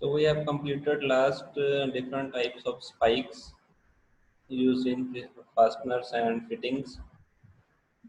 So we have completed last different types of spikes used in fasteners and fittings.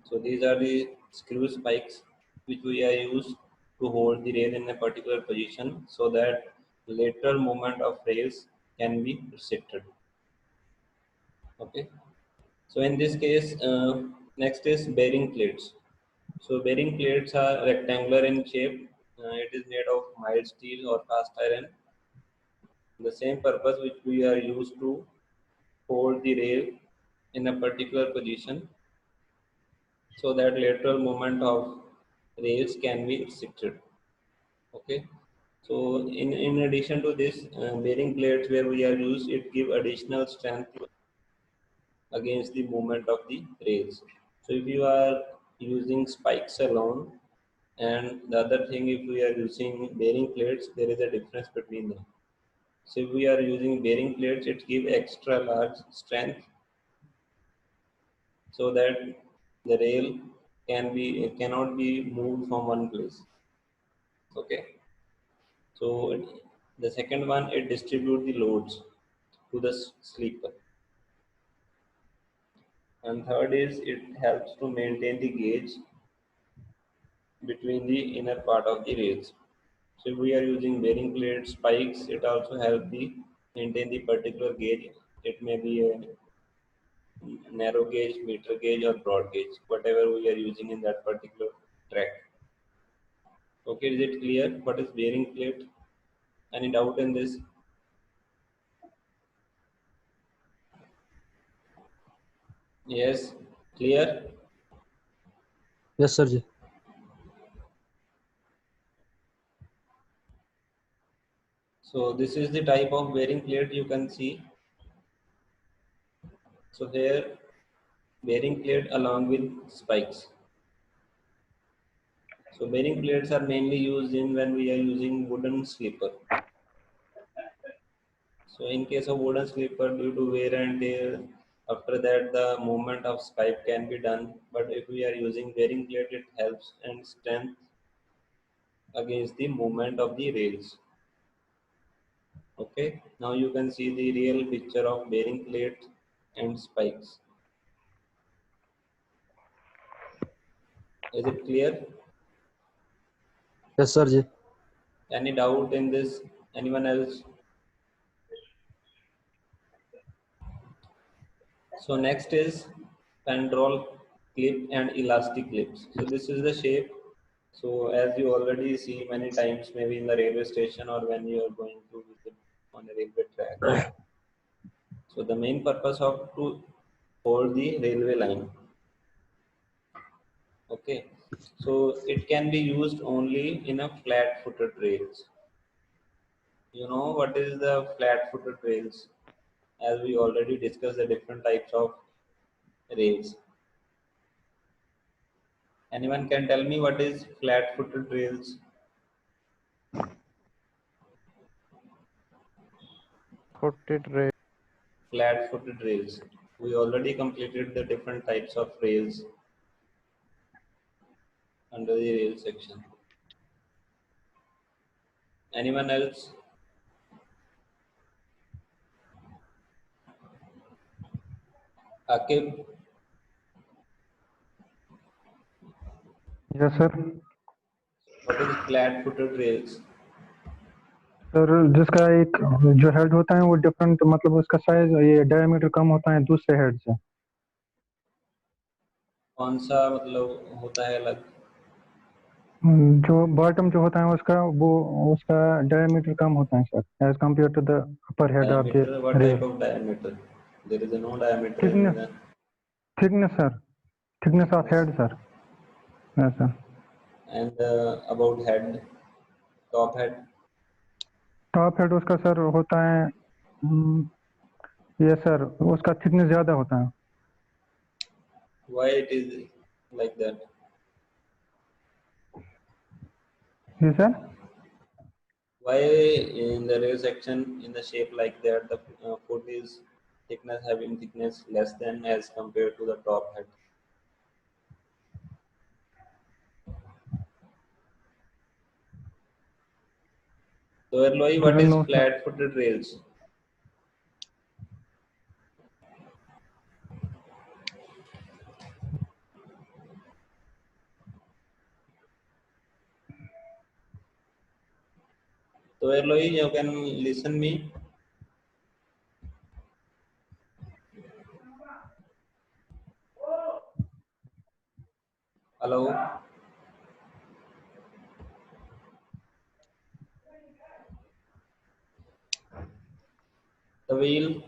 So these are the screw spikes which we are used to hold the rail in a particular position so that lateral movement of rails can be restricted. Okay. So in this case, next is bearing plates. So bearing plates are rectangular in shape. It is made of mild steel or cast iron. The same purpose which we are used to hold the rail in a particular position so that lateral movement of rails can be restricted. Okay. So in addition to this, bearing plates where we are used, it give additional strength against the movement of the rails. So if you are using spikes alone, and the other thing, if we are using bearing plates, there is a difference between them. So if we are using bearing plates, it gives extra large strength so that the rail cannot be moved from one place. Okay. So the second one, it distribute the loads to the sleeper. And third is it helps to maintain the gauge between the inner part of the rails. So if we are using bearing plate spikes, it also helps the maintain the particular gauge. It may be a narrow gauge, meter gauge, or broad gauge, whatever we are using in that particular track. Okay, is it clear? What is bearing plate? Any doubt in this? Yes, clear. Yes, sir ji. So this is the type of bearing plate you can see. So here bearing plate along with spikes. So bearing plates are mainly used in when we are using wooden sleeper. So in case of wooden sleeper, due to wear and tear, after that the movement of spike can be done. But if we are using bearing plate, it helps and strength against the movement of the rails. Okay, now you can see the real picture of bearing plate and spikes. Is it clear? Yes, sir ji. Any doubt in this? Anyone else? So next is pendrol clip and elastic clips. So this is the shape. So as you already see many times, maybe in the railway station or when you are going to visit on a railway track. So the main purpose of to hold the railway line. Okay. So it can be used only in a flat-footed rails. You know what is the flat-footed rails? As we already discussed the different types of rails. Anyone can tell me what is flat-footed rails? Footed rail. Flat-footed rails. We already completed the different types of rails under the rail section. Anyone else? Akib, Yes, sir. what is flat-footed rails? Sir जिसका एक जो head होता है वो different मतलब उसका size ये diameter कम होता है दूसरे हेड से। कौन सा मतलब होता है अलग? जो बॉटम जो होता है उसका वो उसका डायमीटर कम होता है sir as compare to the upper head of the Diameter? What type rail. of diameter? There is no diameter in thickness the thickness sir thickness of thickness. Head sir. Yes sir. And about head, top head. Top head उसका sir होता है ये sir उसका thickness ज़्यादा होता है। Why it is like that? Ji sir. Why in the rail section in the shape like that the foot is thickness having thickness less than as compared to the top head? So Eloy, what Doesn't is know, sir. flat-footed rails? So Eloy, you can listen me. Hello. The wheel.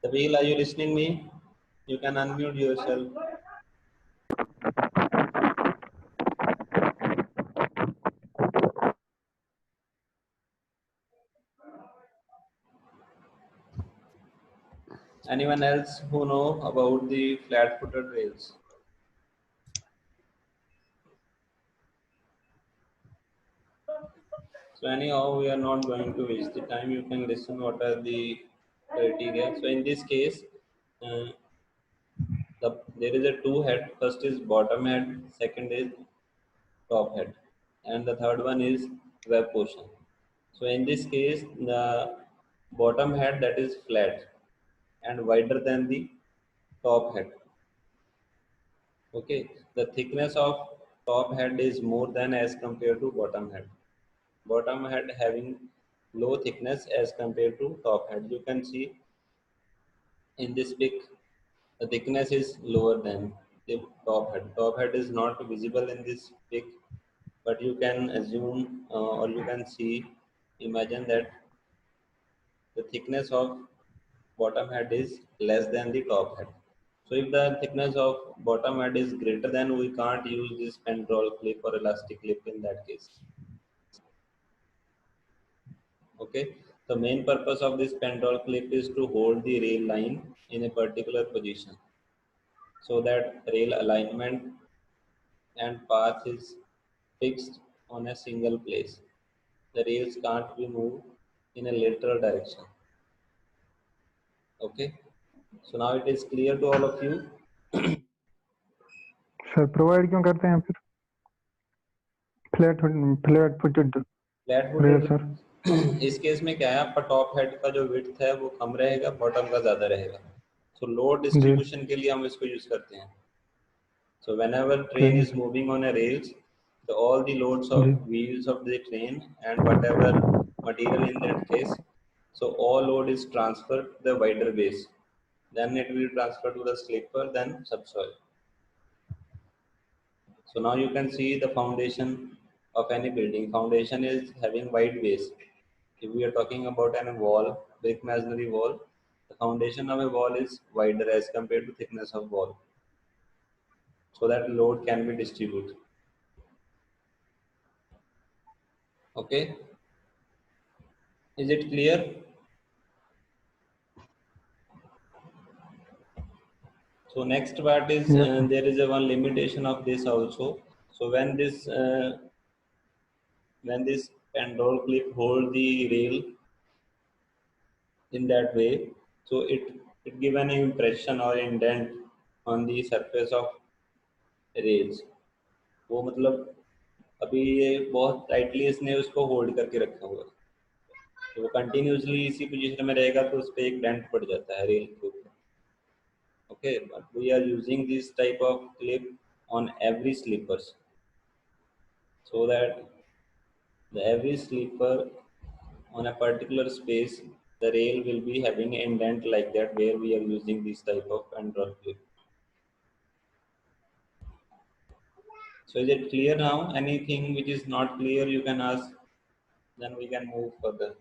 The wheel. Are you listening me? You can unmute yourself. Anyone else who know about the flat-footed rails? So anyhow, we are not going to waste the time. You can listen what are the criteria. So in this case, uh, there is a two head. First is bottom head, second is top head, and the third one is web portion. So in this case, the bottom head that is flat and wider than the top head. Okay, the thickness of top head is more than as compared to bottom head. Bottom head having low thickness as compared to top head. You can see in this pic, the thickness is lower than the top head. Top head is not visible in this pic, but you can assume or you can see, imagine that the thickness of bottom head is less than the top head. So if the thickness of bottom head is greater than, we can't use this pendrol clip or elastic clip in that case. Okay. The main purpose of this pendrol clip is to hold the rail line in a particular position so that rail alignment and path is fixed on a single place. The rails can't be moved in a lateral direction. Okay. So now it is clear to all of you. Sir provide क्यों करते हैं फिर flat footed flat rail footed sir? इस case में क्या है, आपका top head का जो विड्थ है वो कम रहेगा, बॉटम का ज्यादा रहेगा. सो लोड जी डिस्ट्रीब्यूशन के लिए हम इसको यूज करते हैं. So whenever train ठीक is moving on a rails, all the loads है of ji wheels of the train and whatever material in that case, so all load is transferred to the wider base. Then it will transfer to the slipper, then subsoil. So now you can see the foundation of any building. Foundation is having wide base. If we are talking about a wall, brick masonry wall, the foundation of a wall is wider as compared to thickness of wall, so that load can be distributed. Okay, is it clear? So next part is yes sir there is a one limitation of this also. So when this pendrol clip hold the rail in that way, so it give an impression or indent on the surface of rails. वो मतलब अभी ये बहुत tightly इसने उसको hold करके रखा हुआ है, तो वो कंटिन्यूसली इसी पोजीशन में रहेगा तो उस पर एक डेंट पड़ जाता है रेल के ऊपर. Okay, but we are using this type of clip on every sleepers, so that the every sleeper on a particular space, the rail will be having an indent like that where we are using this type of pendrol clip. So is it clear now? Anything which is not clear you can ask, then we can move further.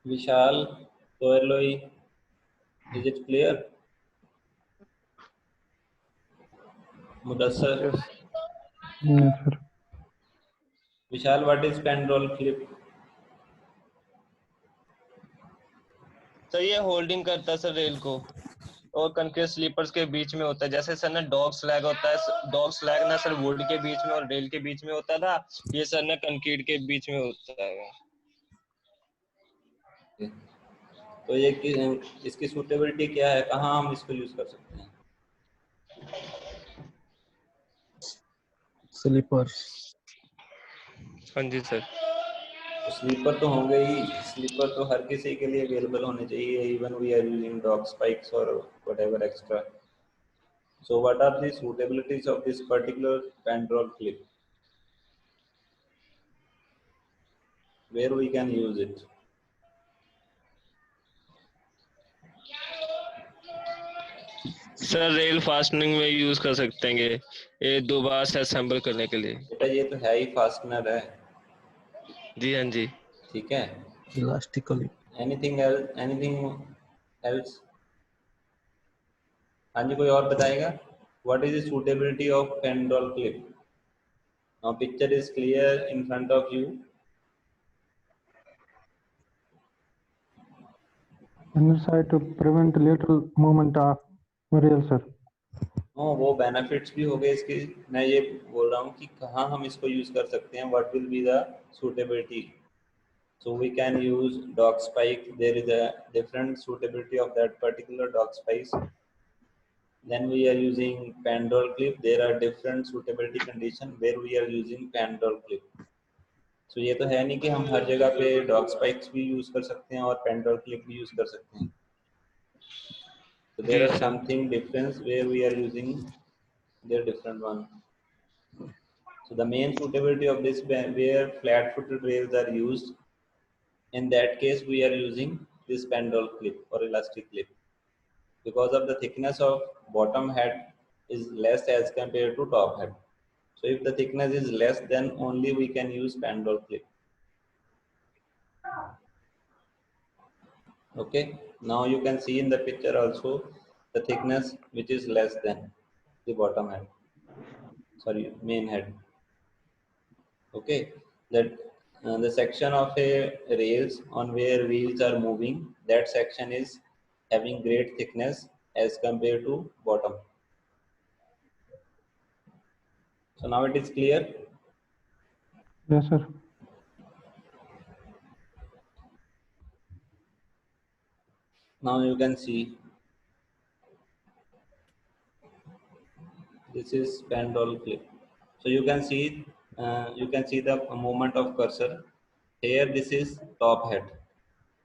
Vishal, Toerloi, is it clear? Mudassar, Yes. Yes sir Vishal, what is pendrol clip? तो ये holding करता है sir rail को, और concrete slippers के बीच में होता है. जैसे सर ना डॉग स्लैग होता है, डॉग स्लैग ना सर वुड के बीच में और रेल के बीच में होता था, ये सर ना कंक्रीट के बीच में होता है. तो ये इसकी सूटेबिलिटी क्या है, कहाँ हम इसको यूज कर सकते हैं? स्लीपर। हाँ जी सर। तो स्लीपर तो होंगे ही, स्लीपर तो हर किसी के लिए अवेलेबल होने चाहिए, even we are using dog spikes और whatever extra. So what are the suitabilities of this particular pandrol clip? Where we can use it? Sir rail fastening में यूज कर सकते हैं ये दोबारा से असेंबल करने के लिए। बेटा ये तो है ही फास्टनर है, जी हाँ जी। ठीक है। Elastically. Anything else, anything else? हाँ जी, कोई और बताएगा? What is the suitability of pendol clip? Now picture is clear in front of you. inner side to prevent lateral movement of rail, sir. वो बेनिफिट्स भी हो गए इसके। मैं ये बोल रहा हूँ कि कहाँ हम इसको यूज कर सकते हैं, what will be the suitability? So we can use dog spike. There is a different suitability of that particular dog spike. Then we are using pandol clip. There are different suitability condition where we are using pandol clip. So ये तो है नहीं कि हम हर जगह पे dog spikes भी use कर सकते हैं और pandol clip भी use कर सकते हैं. So there ji are sir. something difference where we are using their different one. So the main suitability of this where flat-footed rails are used. In that case, we are using this pandol clip or elastic clip, because of the thickness of bottom head is less as compared to top head. So if the thickness is less, then only we can use pandol clip. Okay, now you can see in the picture also the thickness which is less than the bottom head, sorry, main head. Okay, that the section of a rails on where wheels are moving, that section is having great thickness as compared to bottom. So now it is clear. Yes, sir. Now you can see this is pandol clip. So you can see the movement of cursor. Here this is top head,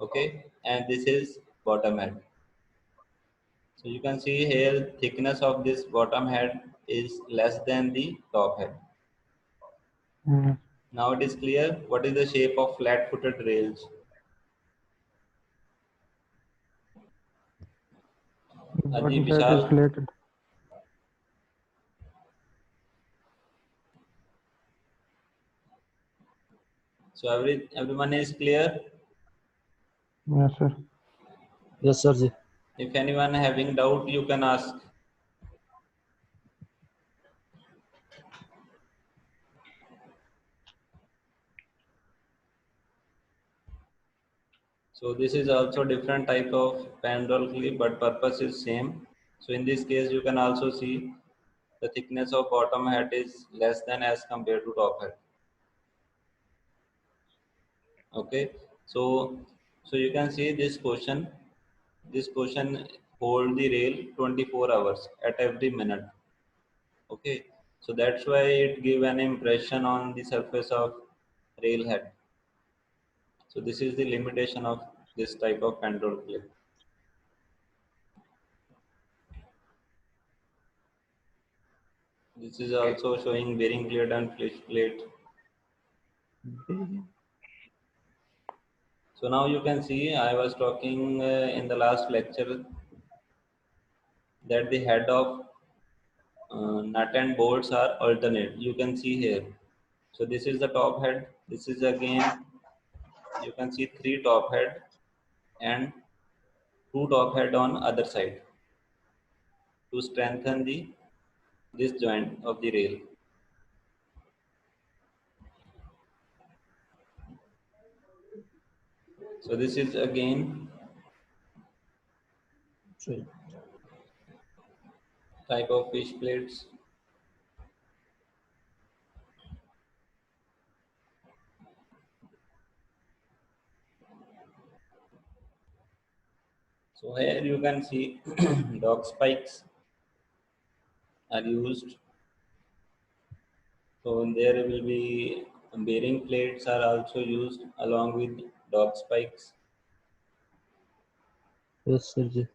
okay, and this is bottom head. So you can see here thickness of this bottom head is less than the top head. Mm. Now it is clear what is the shape of flat-footed rails. Aji, Bottom side is Vishal. flatted. So everyone is clear. Yes, sir. Yes sir ji. If anyone having doubt, you can ask. So this is also different type of pandrol clip, but purpose is same. So in this case, you can also see the thickness of bottom head is less than as compared to top head. Okay, so you can see this portion. This portion hold the rail 24 hours at every minute. Okay, so that's why it give an impression on the surface of rail head. So this is the limitation of this type of pandrol clip. This is also showing bearing plate and flesh plate. So now you can see I was talking in the last lecture that the head of nut and bolts are alternate. You can see here. So this is the top head. This is again, you can see 3 top head and 2 top head on other side to strengthen the this joint of the rail. So this is again type of fish plates. So here you can see dog spikes are used. So there will be bearing plates are also used along with dog spikes. Yes, sir. Ji.